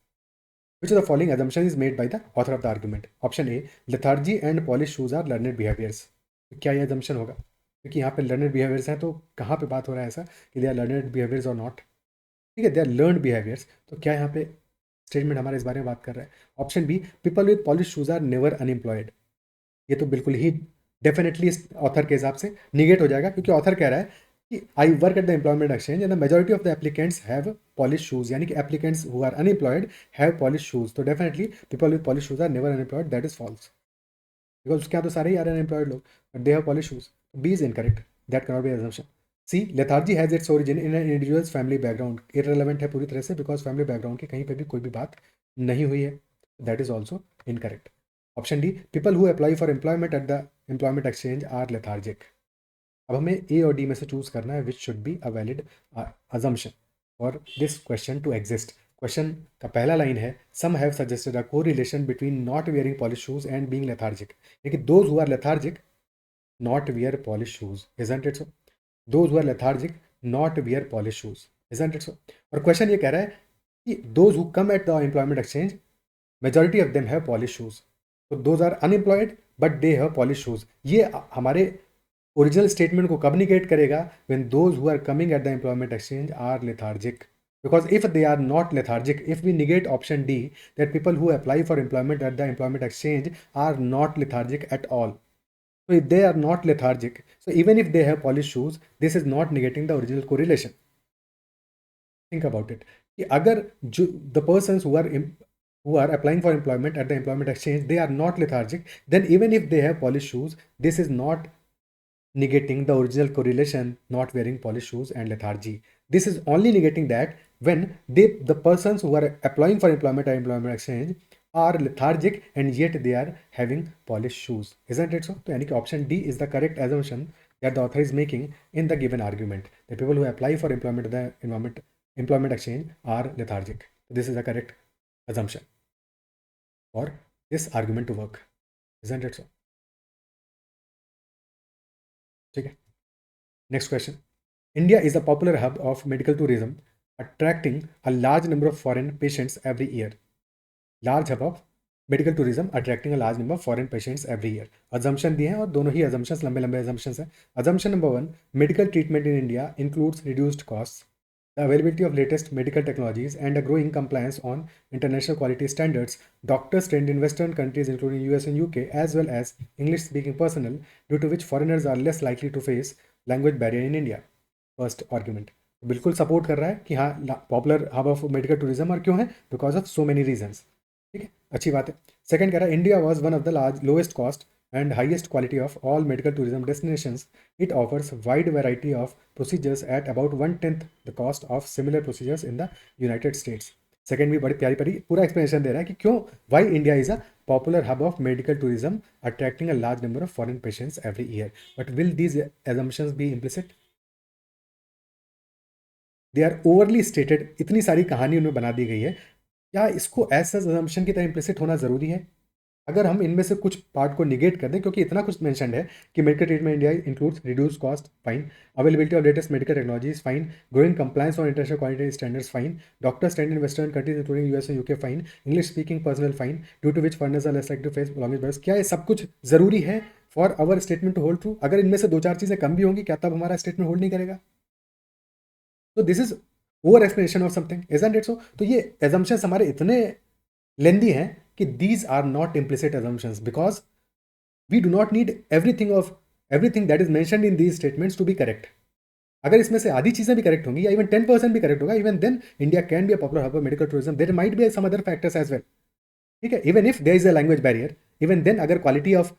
Which of the following assumption is made by the author of the argument? Option A, lethargy and polished shoes are learned behaviors. क्या ये assumption होगा? क्योंकि यहाँ पे learned behaviors हैं, तो कहाँ पे बात हो रहा है ऐसा कि they are learned behaviors or not? ठीक है, they are learned behaviors. तो क्या यहाँ पे स्टेटमेंट हमारे इस बारे में बात कर रहा है? Option B, people with polish shoes are never unemployed. ये तो बिल्कुल ही डेफिनेटली इस ऑथर के हिसाब से निगेट हो जाएगा, क्योंकि ऑथर कह रहा है कि I work at the employment exchange and the majority of the applicants have polish shoes. यानी कि applicants who are unemployed have polish shoes. तो definitely people with polish shoes are never unemployed. That is false, because उसके यहाँ तो सारे ही are unemployed लोग, but they have polish shoes. B is incorrect. That can not be assumption. C, lethargy has its origin in an individuals family background. Irrelevant है पूरी तरह से, बिकॉज फैमिली बैकग्राउंड की कहीं पर भी कोई भी बात नहीं हुई है. That is also incorrect. Option D, people who apply for employment at the employment exchange are lethargic. अब हमें ए और डी में से चूज करना है which should be a valid assumption for this question to exist. Question का पहला line है, some have suggested a correlation between not wearing polish shoes and being lethargic. यानी those who are lethargic not wear polish shoes. Isn't it so? Those who are lethargic not wear polish shoes. Isn't it so? और question ये कह रहा है कि those who come at the employment exchange majority of them have polish shoes. तो those are unemployed but they have polish shoes. ये हमारे original statement को कब निगेट करेगा? When those who are coming at the employment exchange are lethargic. Because if they are not lethargic, if we negate option D that people who apply for employment at the employment exchange are not lethargic at all. So if they are not lethargic, so even if they have polished shoes, this is not negating the original correlation. Think about it. कि अगर जो the persons who are applying for employment at the employment exchange, they are not lethargic, then even if they have polished shoes, this is not negating the original correlation not wearing polished shoes and lethargy. This is only negating that when the persons who are applying for employment at employment exchange are lethargic and yet they are having polished shoes. Isn't it so? तो यानी कि option D is the correct assumption that the author is making in the given argument. The people who apply for employment at the employment exchange are lethargic. This is the correct assumption. for this argument to work. Isn't it so? ठीक है. Next question. India is a popular hub of medical tourism, attracting a large number of foreign patients every year. Large hub of medical tourism attracting a large number of foreign patients every year. Assumption दिए हैं और दोनों ही assumptions लंबे लंबे assumptions हैं. Assumption number 1, medical treatment in India includes reduced cost, the availability of latest medical technologies, and a growing compliance on international quality standards. Doctors trained in Western countries, including US and UK, as well as English-speaking personnel, due to which foreigners are less likely to face language barrier in India. First argument बिल्कुल support कर रहा है कि हाँ popular hub of medical tourism. और क्यों है? Because of so many reasons. ठीक है, अच्छी बात है. सेकंड कह रहा है India was one of the large lowest cost and highest quality of all medical tourism destinations. It offers wide variety of procedures at about 1/10 the cost of similar procedures in the United States. Second भी बड़ी प्यारी प्यारी पूरा explanation दे रहा है कि क्यों why India is a popular hub of medical tourism attracting a large number of foreign patients every year. But will these assumptions be implicit? They are overly stated. इतनी सारी कहानी उन्हें बना दी गई है. क्या इसको एज सच assumption की तरह इम्प्लिसिट होना ज़रूरी है? अगर हम इनमें से कुछ पार्ट को निगेट कर दें, क्योंकि इतना कुछ मेंशन है कि medical treatment India includes reduce cost, fine. Availability of latest medical technologies, fine. Growing compliance on international quality standards, fine. Doctor stand in western countries including US and UK, fine. English speaking personnel, fine. Due to which foreigners are less like to face language barriers. क्या ये सब कुछ जरूरी है for our statement to hold true? अगर इनमें से दो चार चीज़ें कम भी होंगी, क्या तब हमारा स्टेटमेंट होल्ड नहीं करेगा? तो this is over explanation of something. Isn't it so? तो ये एजम्पशंस हमारे इतने लेंदी हैं कि these are not implicit assumptions, because we do not need everything that is mentioned in these statements to be correct. अगर इसमें से आधी चीज़ें भी करेक्ट होंगी या इवन 10% भी करेक्ट होगा, even then India can be a popular hub of medical tourism. There might be some other factors as well. ठीक है, even if there is a language barrier, even then अगर quality of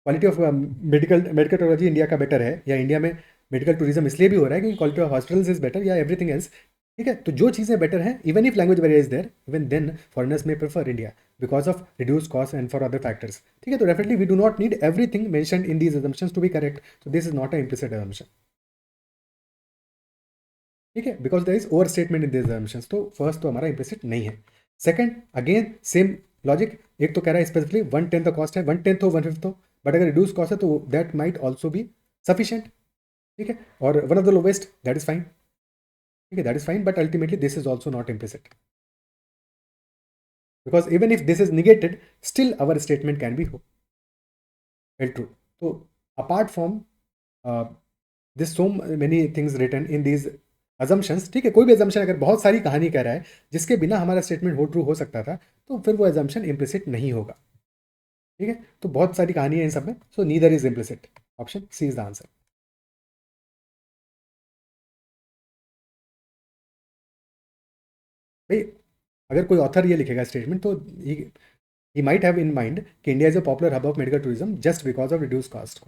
medical technology India का better है, या India में medical tourism इसलिए भी हो रहा है क्योंकि quality of hospitals is better, या एवरीथिंग एल्स. ठीक है, तो जो चीज़ें बेटर हैं, even if language barrier is there, even then foreigners में prefer India because of reduce cost and for other factors. ठीक है, तो definitely we do not need everything mentioned in these assumptions to be correct. So this is not a implicit assumption. ठीक है, because there is overstatement in this assumptions. तो first तो हमारा implicit नहीं है. Second, again same logic. एक तो कह रहा है स्पेसिफिकली 1/10 द कॉस्ट है, 1/10 हो 1/5 हो, बट अगर रिड्यूस कॉस्ट है तो that might also be sufficient. ठीक है, और one of the lowest, that is fine. ठीक है, that is fine, but ultimately this is also not implicit, because even if this is negated, still our statement can be held true. So apart from this, so many things written in these assumptions. ठीक है, कोई भी assumption अगर बहुत सारी कहानी कह रहा है जिसके बिना हमारा स्टेटमेंट हो ट्रू हो सकता था, तो फिर वो assumption implicit नहीं होगा. ठीक है, तो बहुत सारी कहानी है इन सब में. So neither is implicit. Option C is the answer. भाई अगर कोई ऑथर ये लिखेगा स्टेटमेंट, तो he might have in mind कि India is a popular hub of medical tourism just because of reduced cost,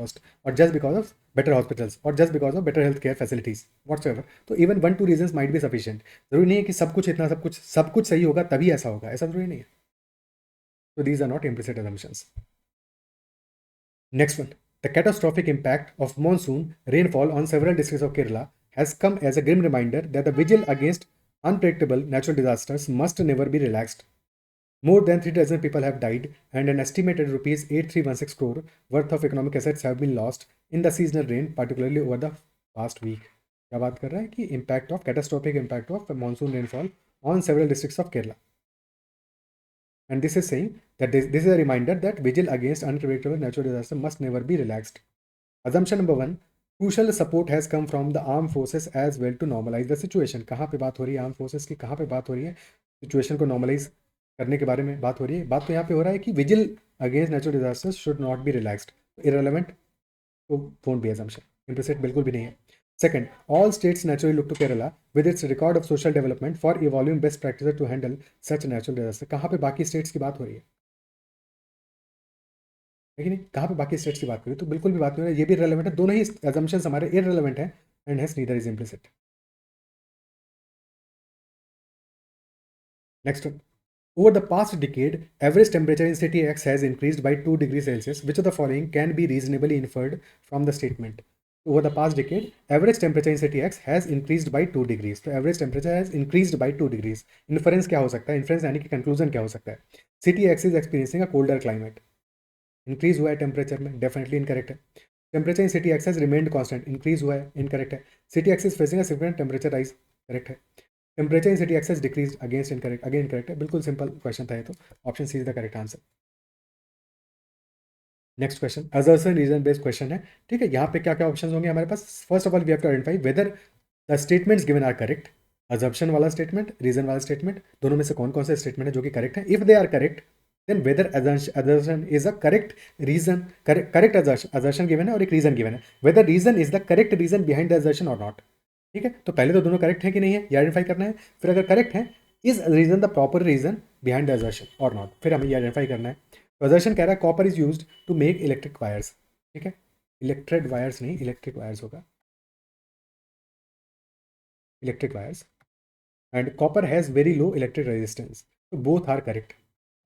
or just because of better hospitals, or just because of better healthcare facilities whatsoever. तो even 1-2 reasons might be sufficient. जरूरी नहीं है कि सब कुछ सही होगा तभी ऐसा होगा, ऐसा जरूरी नहीं है. So these are not implicit assumptions. Next one, the catastrophic impact of monsoon rainfall on several districts of Kerala has come as a grim reminder that the vigil against unpredictable natural disasters must never be relaxed. More than 3 dozen people have died, and an estimated rupees 8316 crore worth of economic assets have been lost in the seasonal rain, particularly over the past week. क्या बात कर रहा है कि catastrophic impact of monsoon rainfall on several districts of Kerala. And this is saying that this is a reminder that vigil against unpredictable natural disaster must never be relaxed. Assumption number 1, crucial support has come from the armed forces as well to normalize the situation. कहाँ पे बात हो रही है armed forces की, कहाँ पे बात हो रही है सिचुएशन को नॉर्मलाइज करने के बारे में बात हो रही है. बात तो यहाँ पे हो रहा है कि vigil against natural disasters should not be relaxed. Irrelevant, तो वोंट बी assumption. implicit बिल्कुल भी नहीं है. Second, all states naturally look to Kerala with its record of social development for evolving best practices to handle such natural disaster. कहाँ पे बाकी states की बात हो रही है कि नहीं? कहाँ पे बाकी स्टेट्स की बात हो रही है? तो बिल्कुल भी बात नहीं हो रही है. ये भी रिलेवेंट है. दोनों ही assumptions हमारे irrelevant हैं, and hence neither is implicit. Next one. Over the past decade, average temperature in city X has increased by 2 degrees Celsius. Which of the following can be reasonably inferred from the statement? Over the past decade, average temperature in city X has increased by 2 degrees. तो average temperature has increased by 2 degrees. Inference क्या हो सकता है? Inference यानी कि conclusion क्या हो सकता है? City X is experiencing a colder climate. Increase हुआ है temperature में, definitely incorrect है. Temperature in city X has remained constant. Increase हुआ है, incorrect है. City X is facing a significant temperature rise. Correct है. Temperature in city X has decreased. Against incorrect. Again incorrect है. बिल्कुल simple question था ये तो. Option C is the correct answer. Next question assertion reason based question है. ठीक है, यहाँ पे क्या क्या ऑप्शन होंगे हमारे पास. First of all we have to identify whether the statements given are correct. Assumption वाला स्टेटमेंट, रीजन वाला स्टेटमेंट, दोनों में से कौन कौन से स्टेटमेंट है जो कि करेक्ट है. If they are correct then whether assertion is a correct reason. Correct assertion given है और एक रीजन गिवन है. Whether reason is the correct reason behind the assertion और नॉट. ठीक है, तो पहले तो दोनों करेक्ट है कि नहीं है ये आइडेंटिफाई करना है. फिर अगर करेक्ट है, is reason the proper reason behind the assertion और नॉट, फिर हमें ये आइडेंटिफाई करना है. पोजेशन कह रहा है copper is used to make electric wires. ठीक है, इलेक्ट्रिक वायर्स नहीं, इलेक्ट्रिक वायर्स होगा, electric wires. And copper has very low electric resistance. तो both are correct.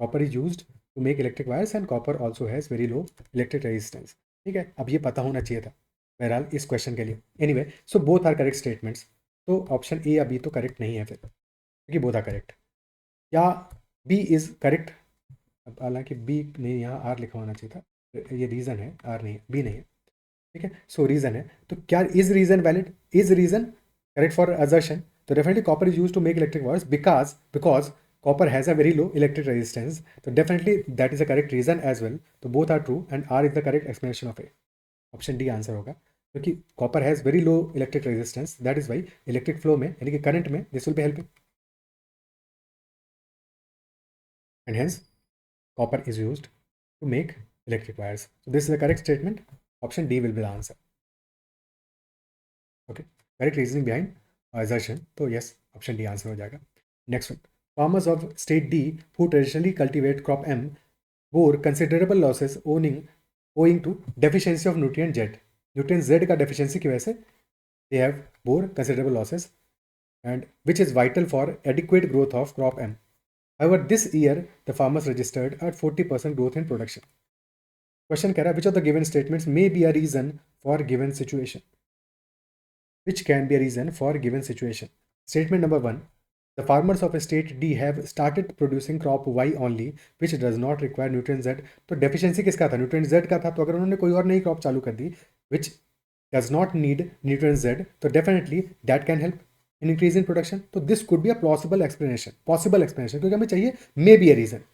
Copper is used to make electric wires and copper also has very low electric resistance. ठीक है, अब ये पता होना चाहिए था बहरहाल इस क्वेश्चन के लिए. Anyway, so both are correct statements. तो ऑप्शन ए अभी तो करेक्ट नहीं है फिर, क्योंकि बोथ आर करेक्ट. या बी इज़ करेक्ट. अब हालांकि बी नहीं, यहाँ आर लिखा होना चाहिए था. ये रीज़न है, आर नहीं है, बी नहीं है. ठीक है, सो रीज़न है. तो क्या is reason valid? Is reason correct for assertion? तो definitely copper is use to make electric wires because copper has a very low electric resistance. तो definitely that is a correct reason as well. तो both are true and R is the correct explanation of A. Option D answer होगा, क्योंकि copper has very low electric resistance, that is why electric flow में यानी कि current में this will be helping and hence copper is used to make electric wires. So this is the correct statement. Option D will be the answer. Okay, correct reasoning behind assertion. So yes, option D answer हो जाएगा. Next one. Farmers of state D who traditionally cultivate crop M bore considerable losses owing to deficiency of nutrient Z. Nutrient Z का deficiency की वजह से they have bore considerable losses and which is vital for adequate growth of crop M. However, this year the farmers registered at 40% growth in production. Question कह रहा है which of the given statements may be a reason for given situation? Which can be a reason for given situation? Statement number 1. The farmers of state D have started producing crop Y only which does not require nutrient Z. तो deficiency किसका था? nutrient Z का था. तो अगर उन्होंने कोई और नई crop चालू कर दी which does not need nutrient Z, तो definitely that can help in increase in production. तो this could be a plausible explanation. Possible explanation, क्योंकि हमें चाहिए may be a reason.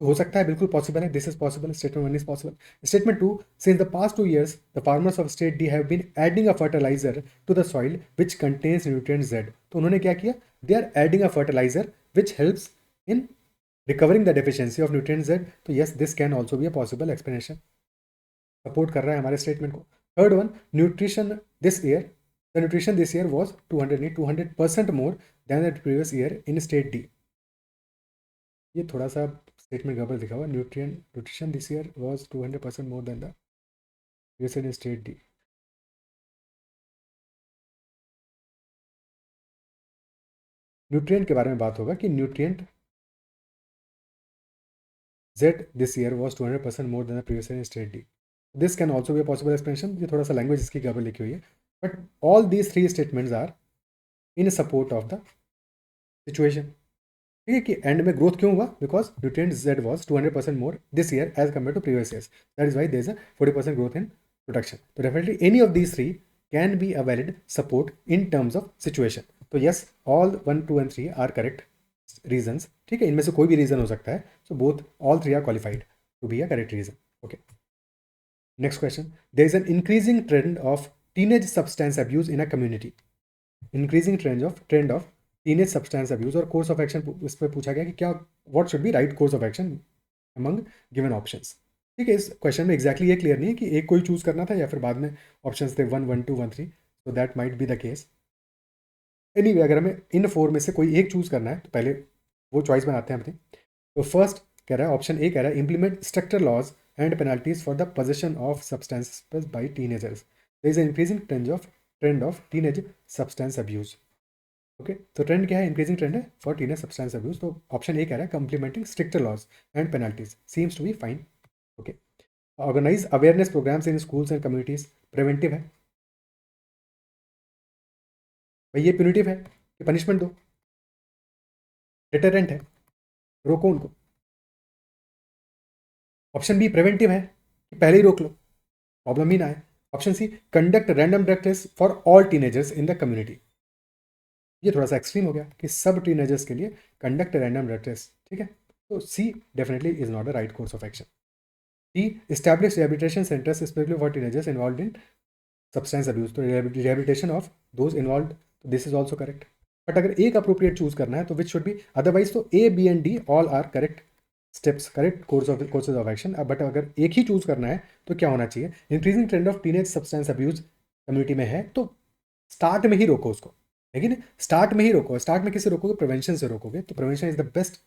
हो सकता है, बिल्कुल पॉसिबल है. This is possible. Statement 1 is possible. Statement 2. Since the past 2 years the farmers of state D have been adding a fertiliser to the soil which contains nutrient Z. तो उन्होंने क्या किया? They are adding a fertiliser which helps in recovering the deficiency of nutrient Z. तो yes, this can also be a possible explanation. Support कर रहा है हमारे statement को. Third one, nutrition this year the nutrition this year was 200% more than the previous year in state D. ये थोड़ा सा statement गड़बड़ दिखा हुआ. Nutrition this year was 200% more than the previous in state D. Nutrient के बारे में बात होगा कि nutrient Z this year was 200% more than the previous year in state D. This can also be a possible explanation. ये थोड़ा सा language इसकी गड़बड़ लिखी हुई है. But all these 3 statements are in support of the situation. ठीक है, कि एंड में ग्रोथ क्यों हुआ? Because nutrient Z was 200% more this year as compare to previous years. That is why there is a 40% growth in production. तो definitely any of these 3 can be a valid support in terms of situation. तो yes, all 1, 2 and 3 are correct reasons. ठीक है, इनमें से कोई भी reason हो सकता है. So both all 3 are qualified to be a correct reason. Okay, next question. There is an increasing trend of teenage substance abuse in a community. Increasing trend of teenage substance abuse. और course of action इस पर पूछा गया कि क्या what should be right course of action among given options. ठीक है, इस क्वेश्चन में एग्जैक्टली ये क्लियर नहीं है कि एक कोई चूज करना था या फिर बाद में ऑप्शंस थे 1, 1, 2, 1, 3. So that might be the case. Anyway, अगर हमें इन 4 में से कोई एक चूज करना है तो पहले वो चॉइस बनाते हैं अपनी. तो फर्स्ट कह रहा है, ऑप्शन ए कह रहा है implement structure laws and penalties for the possession of substances by teenagers. There is increasing trend of teenage substance abuse. Okay, तो ट्रेंड क्या है? इंक्रीजिंग ट्रेंड है फॉर टीनेज सब्सटेंस अब्यूज. तो ऑप्शन ए कह रहा है complementing stricter laws and penalties seems to be fine. Okay, organise awareness programmes in schools and communities, preventive है भाई, ये प्यूनिटिव है कि पनिशमेंट दो, डिटरेंट है, रोको उनको। ऑप्शन बी प्रिवेंटिव है कि पहले ही रोक लो, प्रॉब्लम ही ना आए। Option C conduct random drug test for all teenagers in the community, ये थोड़ा सा एक्सट्रीम हो गया कि सब टीनेजर्स के लिए कंडक्ट रैंडम ड्रग टेस्ट, ठीक है। तो C definitely is not the right course of action. D establish rehabilitation centres specially for teenagers involve in substance abuse, तो rehabilitation of those involve, this is also correct. But अगर एक appropriate choose करना है तो विच should be, otherwise तो A B and D all are correct steps, correct courses of action. But अगर एक ही चूज करना है तो क्या होना चाहिए, increasing trend of teenage substance abuse community में है तो स्टार्ट में ही रोको उसको, लेकिन स्टार्ट में ही रोको। स्टार्ट में किसे रोकोगे, प्रिवेंशन से रोकोगे, तो prevention is the best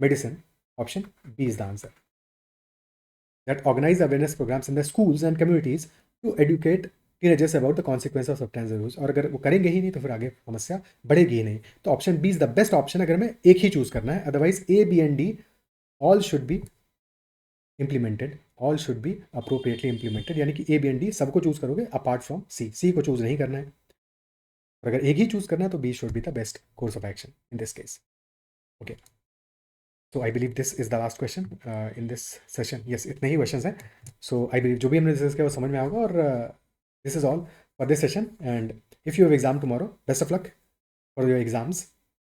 medicine. Option B is the answer, that organise awareness programmes in the schools and communities to educate teenagers about the consequence of substance abuse. और अगर वो करेंगे ही नहीं तो फिर आगे समस्या बढ़ेगी ही नहीं। तो option B is the best option अगर हमें एक ही चूज करना है, otherwise A B and D all should be implemented, all should be appropriately implemented, यानी कि ए बी एंड डी सबको चूज करोगे अपार्ट फ्रॉम सी, सी को चूज नहीं करना है। और अगर एक ही चूज करना है तो B should be the best course of action in this case. Okay, so I believe this is the last question in this session. Yes, इतने ही क्वेश्चन हैं। सो आई बिलीव जो भी हमने डिस्कस किया वो समझ में आएगा। और this is all for this session, and if you have exam tomorrow, best of luck for your exams,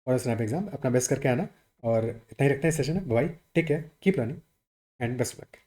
for snap exam. अपना बेस्ट करके आना, और इतना ही रखते हैं सेशन है। Bye, take care, keep running, and best of luck.